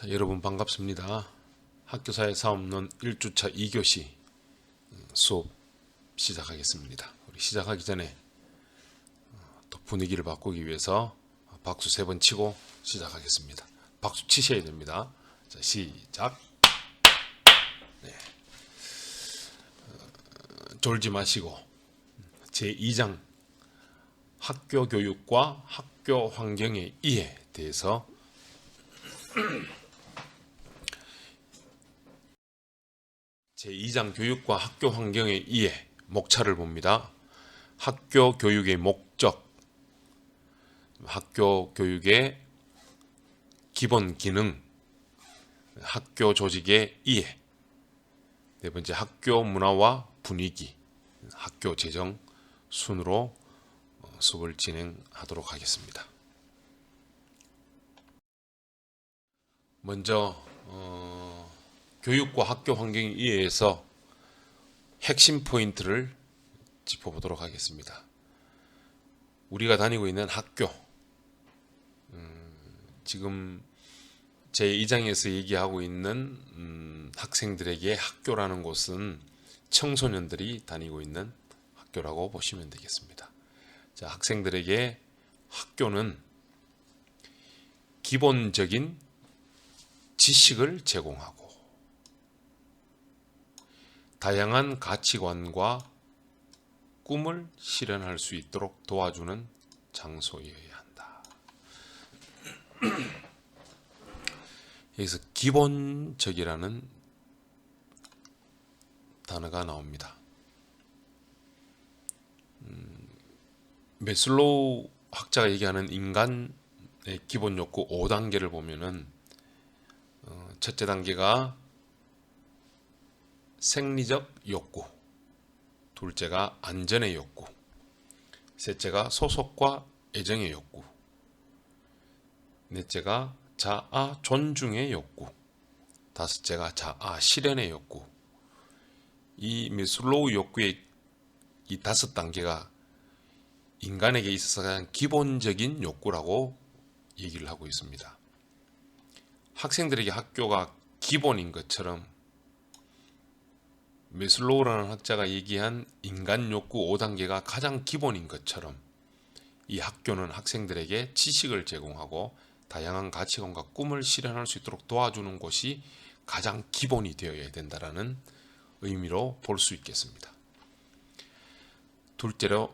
여러분 반갑습니다. 학교사회 사업론 1주차 2교시 수업 시작하겠습니다. 우리 시작하기 전에 또 분위기를 바꾸기 위해서 박수 3번 치고 시작하겠습니다. 박수 치셔야 됩니다. 자, 시작. 네. 졸지 마시고 제2장 학교 교육과 학교 환경의 이해에 대해서 제2장 교육과 학교 환경의 이해 목차를 봅니다. 학교 교육의 목적, 학교 교육의 기본 기능, 학교 조직의 이해, 네 번째 학교 문화와 분위기, 학교 재정 순으로 수업을 진행하도록 하겠습니다. 먼저 교육과 학교 환경에 의해서 핵심 포인트를 짚어보도록 하겠습니다. 우리가 다니고 있는 학교, 지금 제2장에서 얘기하고 있는 학생들에게 학교라는 곳은 청소년들이 다니고 있는 학교라고 보시면 되겠습니다. 자, 학생들에게 학교는 기본적인 지식을 제공하고 다양한 가치관과 꿈을 실현할 수 있도록 도와주는 장소여야 한다. 여기서 기본적이라는 단어가 나옵니다. 매슬로우 학자가 얘기하는 인간의 기본 욕구 5단계를 보면은 첫째 단계가 생리적 욕구, 둘째가 안전의 욕구, 셋째가 소속과 애정의 욕구, 넷째가 자아 존중의 욕구, 다섯째가 자아 실현의 욕구. 이 매슬로우 욕구의 이 5단계가 인간에게 있어서 가장 기본적인 욕구라고 얘기를 하고 있습니다. 학생들에게 학교가 기본인 것처럼 매슬로우라는 학자가 얘기한 인간 욕구 5단계가 가장 기본인 것처럼 이 학교는 학생들에게 지식을 제공하고 다양한 가치관과 꿈을 실현할 수 있도록 도와주는 곳이 가장 기본이 되어야 된다는 의미로 볼 수 있겠습니다. 둘째로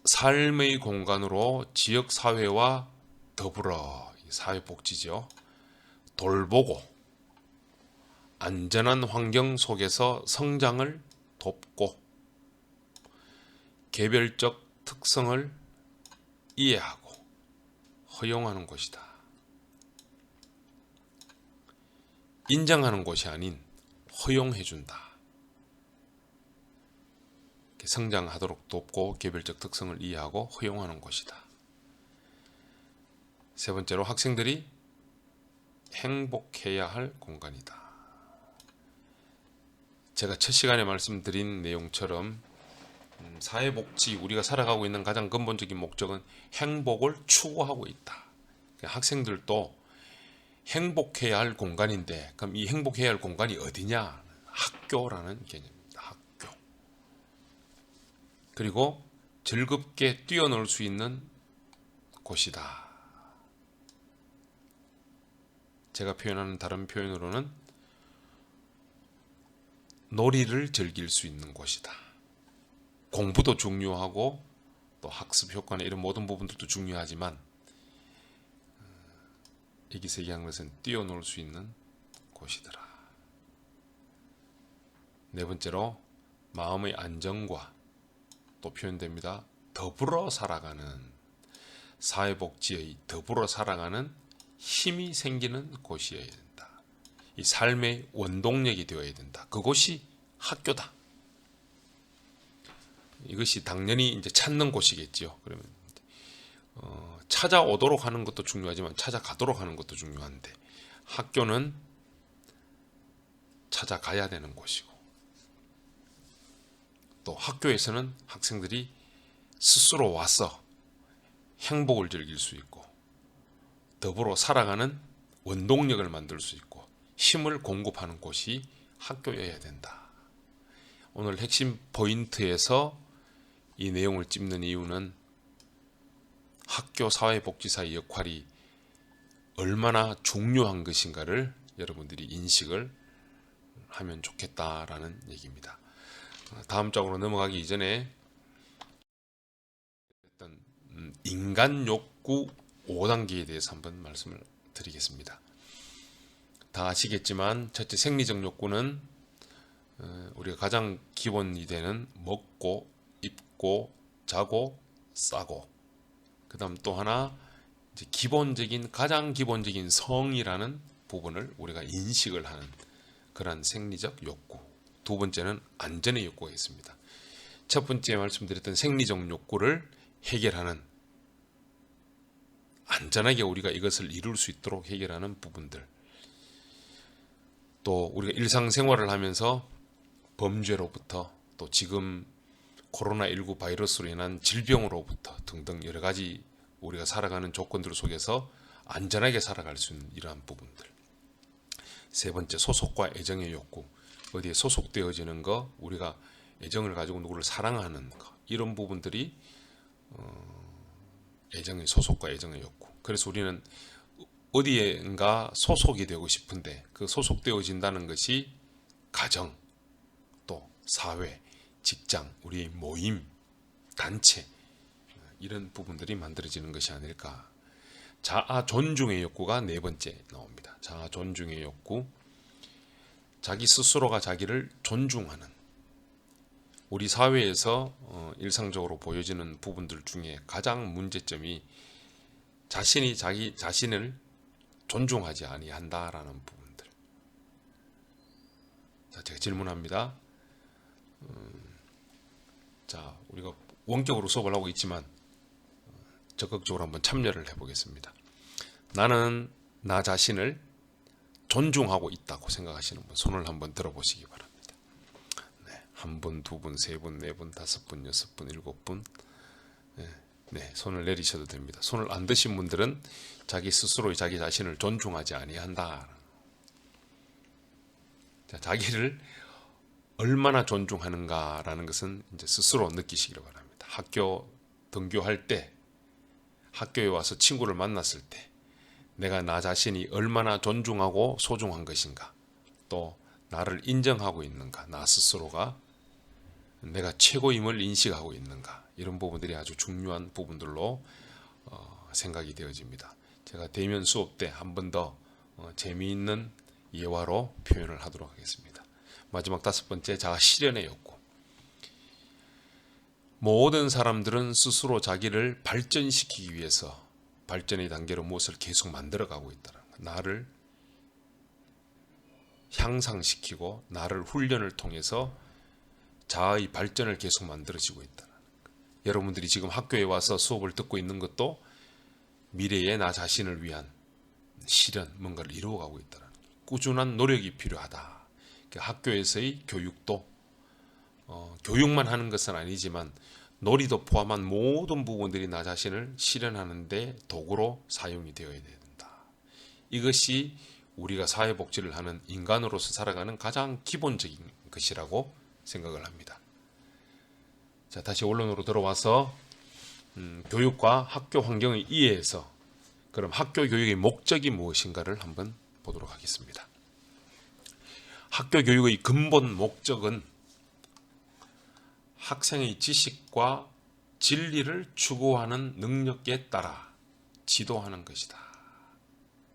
삶의 공간으로 지역사회와 더불어 사회복지죠. 돌보고 안전한 환경 속에서 성장을 돕고 개별적 특성을 이해하고 허용하는 곳이다. 인정하는 곳이 아닌 허용해준다. 성장하도록 돕고 개별적 특성을 이해하고 허용하는 곳이다. 세 번째로 학생들이 행복해야 할 공간이다. 제가 첫 시간에 말씀드린 내용처럼 사회복지, 우리가 살아가고 있는 가장 근본적인 목적은 행복을 추구하고 있다. 학생들도 행복해야 할 공간인데 그럼 이 행복해야 할 공간이 어디냐? 학교라는 개념입니다. 학교. 그리고 즐겁게 뛰어놀 수 있는 곳이다. 제가 표현하는 다른 표현으로는 놀이를 즐길 수 있는 곳이다. 공부도 중요하고 또 학습 효과나 이런 모든 부분들도 중요하지만 여기서 얘기한 것은 뛰어놀 수 있는 곳이더라. 네 번째로 마음의 안정과 또 표현됩니다. 더불어 살아가는 사회복지의 더불어 살아가는 힘이 생기는 곳이어야 된다. 이 삶의 원동력이 되어야 된다. 그곳이 학교다. 이것이 당연히 이제 찾는 곳이겠지요. 그러면 찾아오도록 하는 것도 중요하지만 찾아가도록 하는 것도 중요한데 학교는 찾아가야 되는 곳이고 또 학교에서는 학생들이 스스로 와서 행복을 즐길 수 있고 더불어 살아가는 원동력을 만들 수 있고 힘을 공급하는 곳이 학교여야 된다. 오늘 핵심 포인트에서 이 내용을 찝는 이유는 학교 사회복지사의 역할이 얼마나 중요한 것인가를 여러분들이 인식을 하면 좋겠다라는 얘기입니다. 다음 장으로 넘어가기 이전에 인간 욕구 5단계에 대해서 한번 말씀을 드리겠습니다. 다 아시겠지만 첫째 생리적 욕구는 우리가 가장 기본이 되는 먹고 입고 자고 싸고, 그 다음 또 하나 이제 가장 기본적인 성이라는 부분을 우리가 인식을 하는 그런 생리적 욕구. 두 번째는 안전의 욕구가 있습니다. 첫 번째 말씀드렸던 생리적 욕구를 해결하는, 안전하게 우리가 이것을 이룰 수 있도록 해결하는 부분들, 또 우리가 일상생활을 하면서 범죄로부터, 또 지금 코로나19 바이러스로 인한 질병으로부터 등등 여러 가지 우리가 살아가는 조건들 속에서 안전하게 살아갈 수 있는 이러한 부분들. 세 번째, 소속과 애정의 욕구. 어디에 소속되어지는 거, 우리가 애정을 가지고 누구를 사랑하는 거, 이런 부분들이 소속과 애정의 욕구. 그래서 우리는 어디엔가 소속이 되고 싶은데 그 소속되어진다는 것이 가정, 또 사회, 직장, 우리의 모임, 단체, 이런 부분들이 만들어지는 것이 아닐까. 자아 존중의 욕구가 네 번째 나옵니다. 자아 존중의 욕구, 자기 스스로가 자기를 존중하는. 우리 사회에서 일상적으로 보여지는 부분들 중에 가장 문제점이 자신이 자기 자신을 존중하지 아니한다라는 부분들. 자, 제가 질문합니다. 자, 우리가 원격으로 수업을 하고 있지만 적극적으로 한번 참여를 해보겠습니다. 나는 나 자신을 존중하고 있다고 생각하시는 분 손을 한번 들어보시기 바랍니다. 네, 한 분, 두 분, 세 분, 네 분, 다섯 분, 여섯 분, 일곱 분. 네, 손을 내리셔도 됩니다. 손을 안 드신 분들은 자기 스스로 자기 자신을 존중하지 아니한다. 자, 자기를 얼마나 존중하는가라는 것은 이제 스스로 느끼시기를 바랍니다. 학교 등교할 때, 학교에 와서 친구를 만났을 때 내가 나 자신이 얼마나 존중하고 소중한 것인가, 또 나를 인정하고 있는가, 나 스스로가 내가 최고임을 인식하고 있는가, 이런 부분들이 아주 중요한 부분들로 생각이 되어집니다. 제가 대면 수업 때 한 번 더 재미있는 예화로 표현을 하도록 하겠습니다. 마지막 다섯 번째, 자아 실현의 욕구. 모든 사람들은 스스로 자기를 발전시키기 위해서 발전의 단계로 무엇을 계속 만들어가고 있다는 것. 나를 향상시키고 나를 훈련을 통해서 자아의 발전을 계속 만들어지고 있다는 것. 여러분들이 지금 학교에 와서 수업을 듣고 있는 것도 미래의 나 자신을 위한 실현, 뭔가를 이루어가고 있다는 것. 꾸준한 노력이 필요하다. 학교에서의 교육도 교육만 하는 것은 아니지만 놀이도 포함한 모든 부분들이 나 자신을 실현하는 데 도구로 사용이 되어야 된다. 이것이 우리가 사회복지를 하는 인간으로서 살아가는 가장 기본적인 것이라고 생각을 합니다. 자, 다시 원론으로 들어와서 교육과 학교 환경을 이해해서 그럼 학교 교육의 목적이 무엇인가를 한번 보도록 하겠습니다. 학교 교육의 근본 목적은 학생의 지식과 진리를 추구하는 능력에 따라 지도하는 것이다.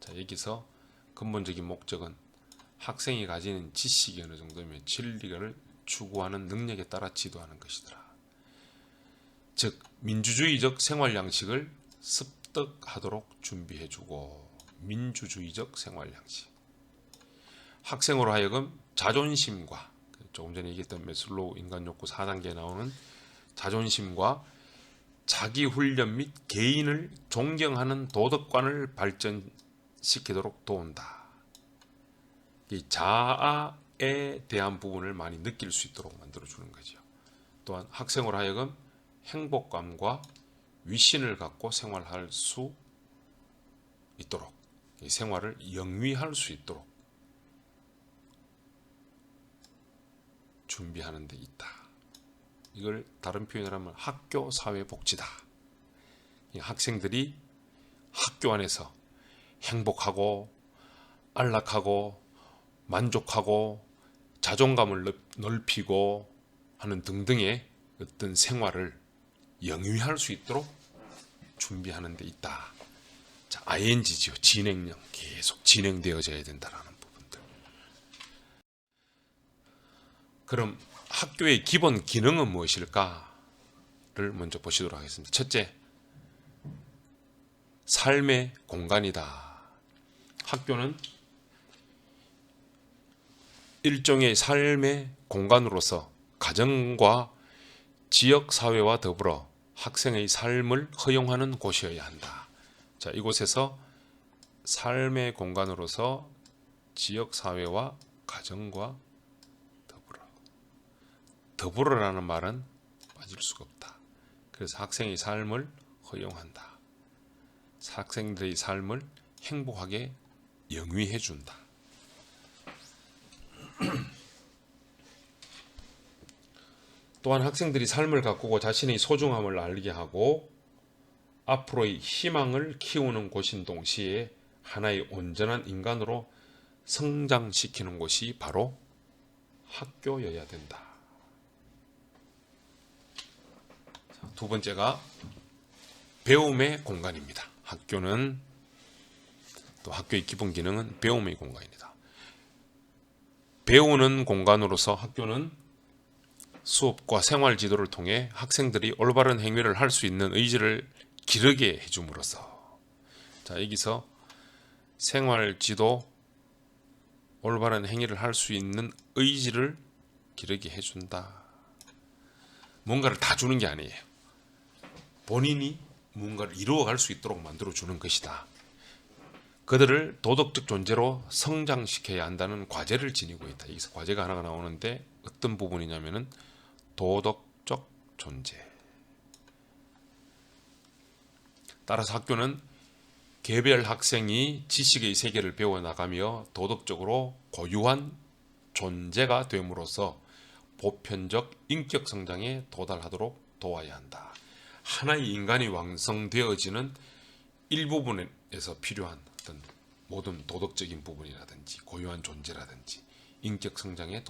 자, 여기서 근본적인 목적은 학생이 가지는 지식이 어느 정도면 진리를 추구하는 능력에 따라 지도하는 것이더라. 즉, 민주주의적 생활 양식을 습득하도록 준비해주고, 민주주의적 생활 양식. 학생으로 하여금 자존심과, 조금 전에 얘기했던 매슬로우 인간욕구 4단계에 나오는 자존심과 자기훈련 및 개인을 존경하는 도덕관을 발전시키도록 도운다. 이 자아에 대한 부분을 많이 느낄 수 있도록 만들어주는 거죠. 또한 학생으로 하여금 행복감과 위신을 갖고 생활할 수 있도록, 이 생활을 영위할 수 있도록 준비하는 데 있다. 이걸 다른 표현을 하면 학교 사회복지다. 이 학생들이 학교 안에서 행복하고 안락하고 만족하고 자존감을 넓히고 하는 등등의 어떤 생활을 영위할 수 있도록 준비하는 데 있다. 자, ing지요. 진행형. 계속 진행되어져야 된다라는 부분들. 그럼 학교의 기본 기능은 무엇일까를 먼저 보시도록 하겠습니다. 첫째, 삶의 공간이다. 학교는 일종의 삶의 공간으로서 가정과 지역사회와 더불어 학생의 삶을 허용하는 곳이어야 한다. 자, 이곳에서 삶의 공간으로서 지역사회와 가정과 더불어라는 말은 빠질 수가 없다. 그래서 학생의 삶을 허용한다. 학생들의 삶을 행복하게 영위해 준다. 또한 학생들이 삶을 가꾸고 자신의 소중함을 알게 하고 앞으로의 희망을 키우는 곳인 동시에 하나의 온전한 인간으로 성장시키는 곳이 바로 학교여야 된다. 두 번째가 배움의 공간입니다. 학교는 또 학교의 기본 기능은 배움의 공간입니다. 배우는 공간으로서 학교는 수업과 생활 지도를 통해 학생들이 올바른 행위를 할 수 있는 의지를 기르게 해줌으로써, 자, 여기서 생활 지도, 올바른 행위를 할 수 있는 의지를 기르게 해준다. 뭔가를 다 주는 게 아니에요. 본인이 뭔가를 이루어갈 수 있도록 만들어주는 것이다. 그들을 도덕적 존재로 성장시켜야 한다는 과제를 지니고 있다. 여기서 과제가 하나가 나오는데 어떤 부분이냐면은 도덕적 존재. 따라서 학교는 개별 학생이 지식의 세계를 배워나가며 도덕적으로 고유한 존재가 됨으로써 보편적 인격 성장에 도달하도록 도와야 한다. 하나의 인간이 완성되어지는 일부분에서 필요한 어떤 모든 도덕적인 부분이라든지 고유한 존재라든지 인격 성장에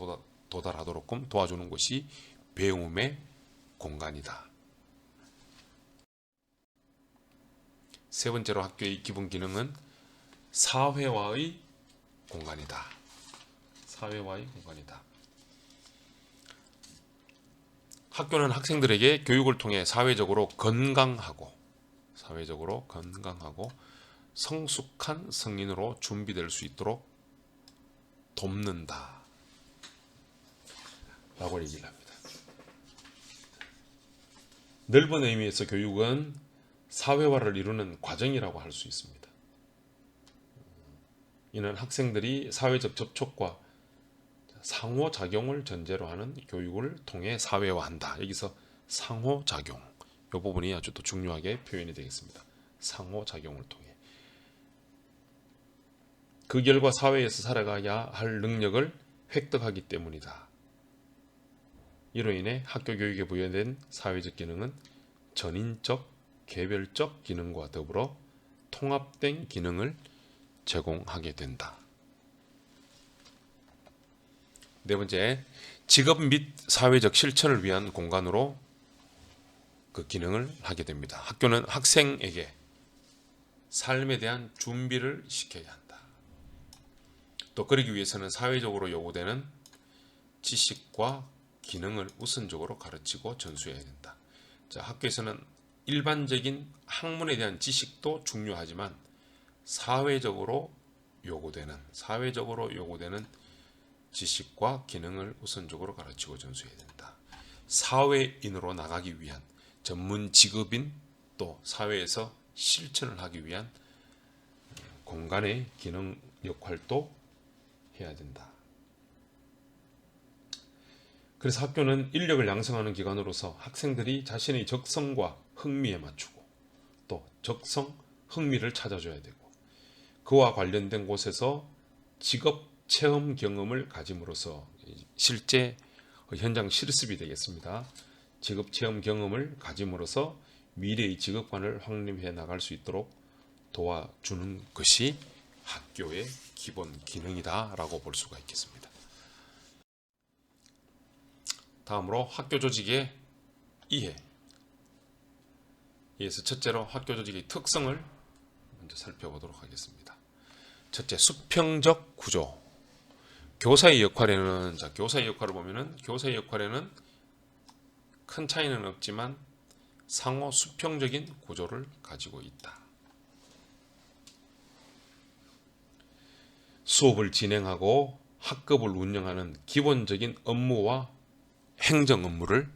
도달하도록 도와주는 것이 배움의 공간이다. 세 번째로 학교의 기본 기능은 사회와의 공간이다. 사회와의 공간이다. 학교는 학생들에게 교육을 통해 사회적으로 건강하고 성숙한 성인으로 준비될 수 있도록 돕는다 라고 얘기를 합니다. 넓은 의미에서 교육은 사회화를 이루는 과정이라고 할 수 있습니다. 이는 학생들이 사회적 접촉과 상호작용을 전제로 하는 교육을 통해 사회화한다. 여기서 상호작용, 이 부분이 아주 또 중요하게 표현이 되겠습니다. 상호작용을 통해. 그 결과 사회에서 살아가야 할 능력을 획득하기 때문이다. 이로 인해 학교 교육에 부여된 사회적 기능은 전인적, 개별적 기능과 더불어 통합된 기능을 제공하게 된다. 네 번째, 직업 및 사회적 실천을 위한 공간으로 그 기능을 하게 됩니다. 학교는 학생에게 삶에 대한 준비를 시켜야 한다. 또 그러기 위해서는 사회적으로 요구되는 지식과 기능을 우선적으로 가르치고 전수해야 된다. 자, 학교에서는 일반적인 학문에 대한 지식도 중요하지만 사회적으로 요구되는 지식과 기능을 우선적으로 가르치고 전수해야 된다. 사회인으로 나가기 위한 전문 직업인, 또 사회에서 실천을 하기 위한 공간의 기능 역할도 해야 된다. 그래서 학교는 인력을 양성하는 기관으로서 학생들이 자신의 적성과 흥미에 맞추고 또 적성, 흥미를 찾아줘야 되고, 그와 관련된 곳에서 직업 체험 경험을 가짐으로써 실제 현장 실습이 되겠습니다. 직업 체험 경험을 가짐으로써 미래의 직업관을 확립해 나갈 수 있도록 도와주는 것이 학교의 기본 기능이다라고 볼 수가 있겠습니다. 다음으로 학교 조직의 이해. 이에서 첫째로 학교 조직의 특성을 먼저 살펴보도록 하겠습니다. 첫째, 수평적 구조. 교사의 역할에는 교사의 역할을 보면은 교사의 역할에는 큰 차이는 없지만 상호 수평적인 구조를 가지고 있다. 수업을 진행하고 학급을 운영하는 기본적인 업무와 행정 업무를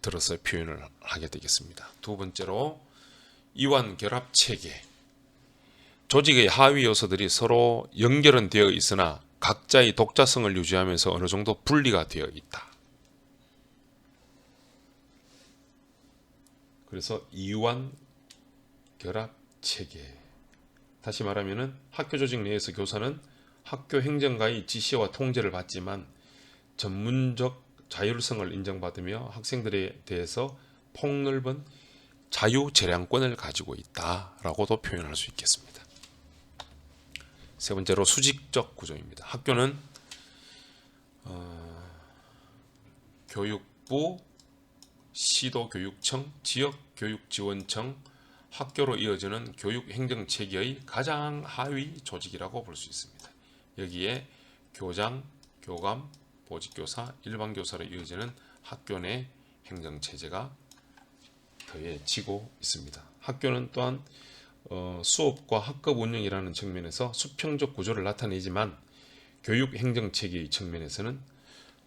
들어서 표현을 하게 되겠습니다. 두 번째로 이완 결합 체계. 조직의 하위 요소들이 서로 연결은 되어 있으나 각자의 독자성을 유지하면서 어느 정도 분리가 되어 있다. 그래서 이완 결합 체계. 다시 말하면은 학교 조직 내에서 교사는 학교 행정가의 지시와 통제를 받지만 전문적 자율성을 인정받으며 학생들에 대해서 폭넓은 자유재량권을 가지고 있다라고도 표현할 수 있겠습니다. 세 번째로 수직적 구조입니다. 학교는 교육부, 시도교육청, 지역교육지원청, 학교로 이어지는 교육행정체계의 가장 하위 조직이라고 볼 수 있습니다. 여기에 교장, 교감, 보직교사, 일반교사로 이어지는 학교 내 행정체제가 더해지고 있습니다. 학교는 또한 수업과 학급 운영이라는 측면에서 수평적 구조를 나타내지만 교육행정체계의 측면에서는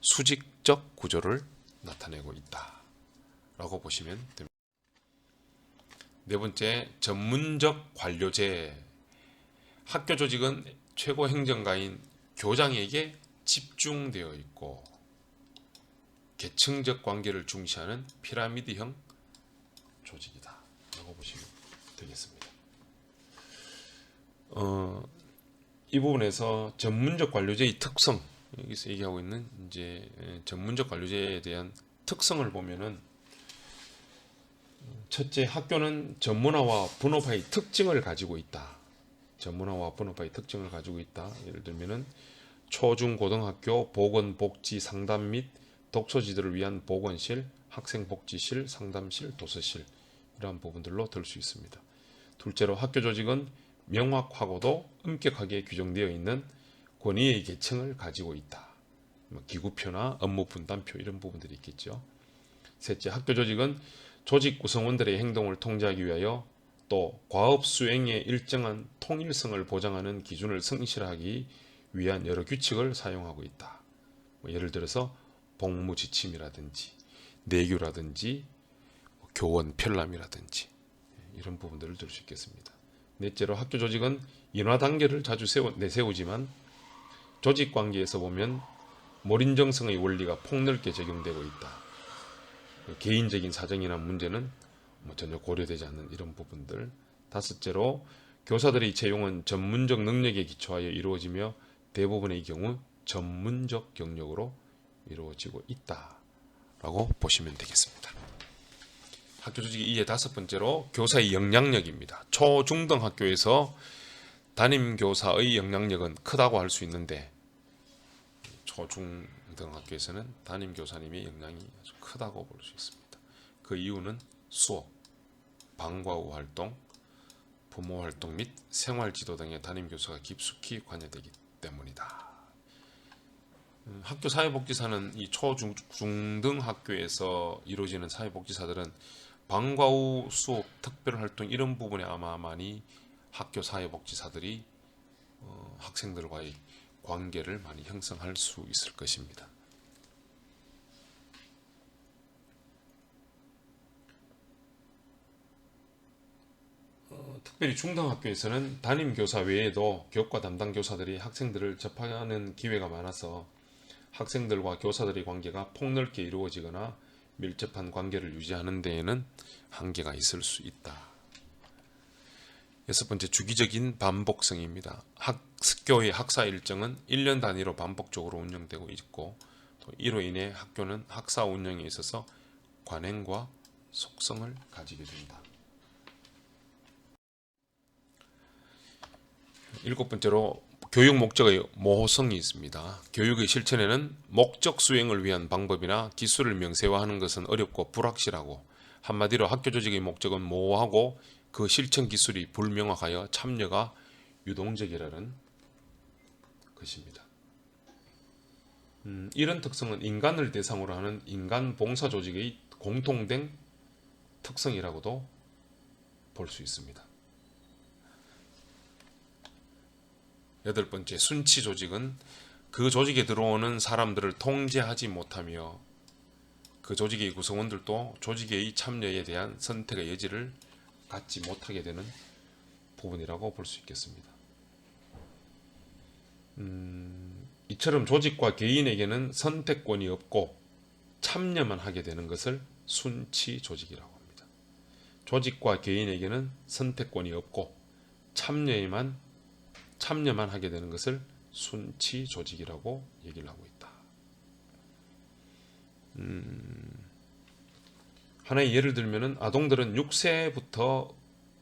수직적 구조를 나타내고 있다라고 보시면 됩니다. 네 번째, 전문적 관료제. 학교 조직은 최고 행정가인 교장에게 집중되어 있고 계층적 관계를 중시하는 피라미드형 조직이다 라고 보시면 되겠습니다. 이 부분에서 전문적 관료제의 특성, 여기서 얘기하고 있는 이제 전문적 관료제에 대한 특성을 보면은, 첫째, 학교는 전문화와 분업화의 특징을 가지고 있다. 전문화와 분업화의 특징을 가지고 있다. 예를 들면은 초중고등학교 보건복지 상담 및 독서지들을 위한 보건실, 학생복지실, 상담실, 도서실, 이러한 부분들로 들 수 있습니다. 둘째로 학교 조직은 명확하고도 엄격하게 규정되어 있는 권위의 계층을 가지고 있다. 기구표나 업무 분담표 이런 부분들이 있겠죠. 셋째, 학교 조직은 조직 구성원들의 행동을 통제하기 위하여 또 과업 수행의 일정한 통일성을 보장하는 기준을 성실하기 위한 여러 규칙을 사용하고 있다. 예를 들어서 복무 지침이라든지 내규라든지 교원 편람이라든지 이런 부분들을 들 수 있겠습니다. 넷째로 학교 조직은 인화 단계를 자주 내세우지만 조직 관계에서 보면 몰인정성의 원리가 폭넓게 적용되고 있다. 개인적인 사정이나 문제는 전혀 고려되지 않는 이런 부분들. 다섯째로 교사들의 채용은 전문적 능력에 기초하여 이루어지며 대부분의 경우 전문적 경력으로 이루어지고 있다라고 보시면 되겠습니다. 학교 조직의 이해 다섯 번째로 교사의 영향력입니다. 초, 중등 학교에서 담임 교사의 영향력은 크다고 할 수 있는데 초, 중등 학교에서는 담임 교사님의 영향이 아주 크다고 볼 수 있습니다. 그 이유는 수업, 방과 후 활동, 부모 활동 및 생활 지도 등의 담임 교사가 깊숙이 관여되기 때문이다. 학교 사회복지사는 이 초, 중등 학교에서 이루어지는 사회복지사들은 방과 후 수업, 특별 활동 이런 부분에 아마 많이 학교 사회복지사들이 학생들과의 관계를 많이 형성할 수 있을 것입니다. 특별히 중등학교에서는 담임교사 외에도 교과 담당 교사들이 학생들을 접하는 기회가 많아서 학생들과 교사들의 관계가 폭넓게 이루어지거나 밀접한 관계를 유지하는 데에는 한계가 있을 수 있다. 여섯 번째, 주기적인 반복성입니다. 학교의 학사 일정은 1년 단위로 반복적으로 운영되고 있고, 또 이로 인해 학교는 학사 운영에 있어서 관행과 속성을 가지게 된다. 일곱 번째로, 교육 목적의 모호성이 있습니다. 교육의 실천에는 목적 수행을 위한 방법이나 기술을 명세화하는 것은 어렵고 불확실하고, 한마디로 학교 조직의 목적은 모호하고 그 실천 기술이 불명확하여 참여가 유동적이라는 것입니다. 이런 특성은 인간을 대상으로 하는 인간 봉사 조직의 공통된 특성이라고도 볼 수 있습니다. 여덟 번째, 순치 조직은 그 조직에 들어오는 사람들을 통제하지 못하며 그 조직의 구성원들도 조직의 참여에 대한 선택의 여지를 갖지 못하게 되는 부분이라고 볼 수 있겠습니다. 이처럼 조직과 개인에게는 선택권이 없고 참여만 하게 되는 것을 순치 조직이라고 합니다. 조직과 개인에게는 선택권이 없고 참여만 하게 되는 것을 순치 조직이라고 얘기를 하고 있다. 하나의 예를 들면은 아동들은 6세부터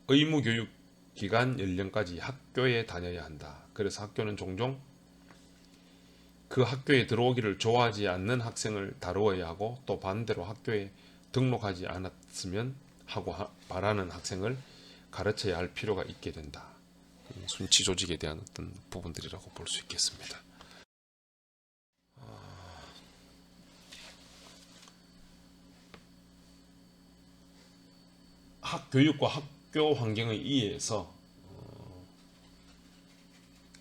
의무교육 기간 연령까지 학교에 다녀야 한다. 그래서 학교는 종종 그 학교에 들어오기를 좋아하지 않는 학생을 다루어야 하고, 또 반대로 학교에 등록하지 않았으면 하고 바라는 학생을 가르쳐야 할 필요가 있게 된다. 순치 조직에 대한 어떤 부분들이라고 볼 수 있겠습니다. 학교육과 학교 환경의 이해에서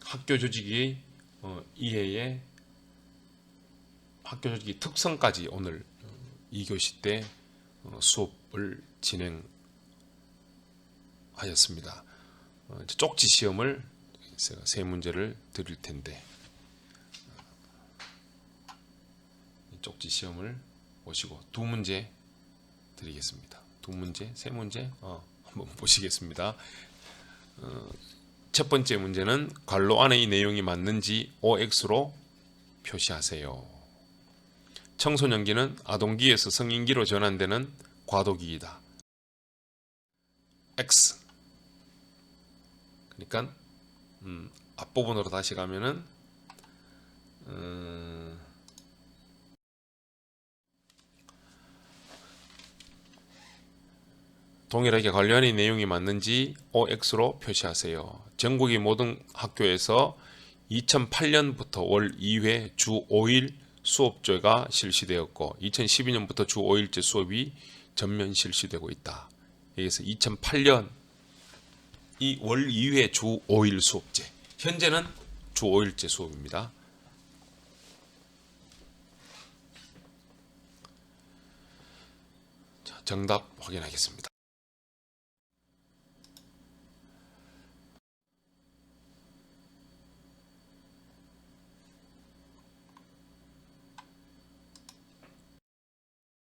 학교 조직의 이해에 학교 조직의 특성까지 오늘 2교시 때 수업을 진행하였습니다. 쪽지 시험을 제가 세 문제를 드릴 텐데, 쪽지 시험을 보시고 두 문제 드리겠습니다. 두 문제, 세 문제 한번 보시겠습니다. 첫 번째 문제는 괄호 안의 내용이 맞는지 OX로 표시하세요. 청소년기는 아동기에서 성인기로 전환되는 과도기이다. X. 그러니까 앞부분으로 다시 가면은 동일하게 관련의 내용이 맞는지 OX로 표시하세요. 전국의 모든 학교에서 2008년부터 월 2회 주 5일 수업제가 실시되었고 2012년부터 주 5일제 수업이 전면 실시되고 있다. 여기서 2008년 이 월 2회 주 5일 수업제, 현재는 주 5일제 수업입니다. 자, 정답 확인하겠습니다.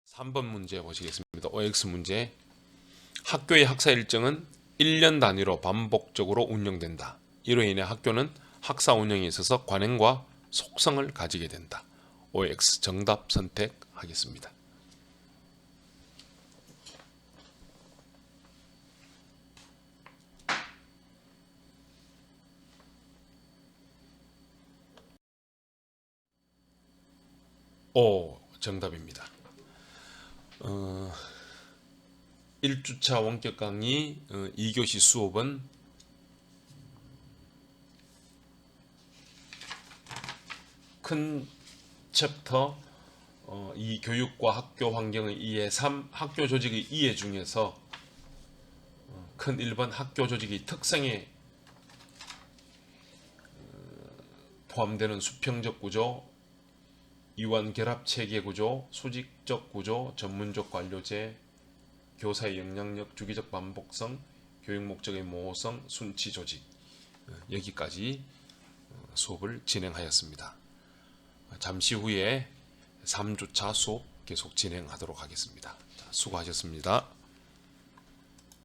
삼 번 문제 보시겠습니다. OX 문제. 학교의 학사 일정은 1년 단위로 반복적으로 운영된다. 이로 인해 학교는 학사 운영에 있어서 관행과 속성을 가지게 된다. OX 정답 선택하겠습니다. 오, 정답입니다. 1주차 원격 강의 2교시 수업은 큰 챕터 이 교육과 학교 환경의 이해 3 학교 조직의 이해 중에서 큰 1번 학교 조직의 특성에 포함되는 수평적 구조, 이완 결합 체계 구조, 수직적 구조, 전문적 관료제, 교사의 영향력, 주기적 반복성, 교육 목적의 모호성, 순치 조직, 여기까지 수업을 진행하였습니다. 잠시 후에 3주차 수업 계속 진행하도록 하겠습니다. 수고하셨습니다.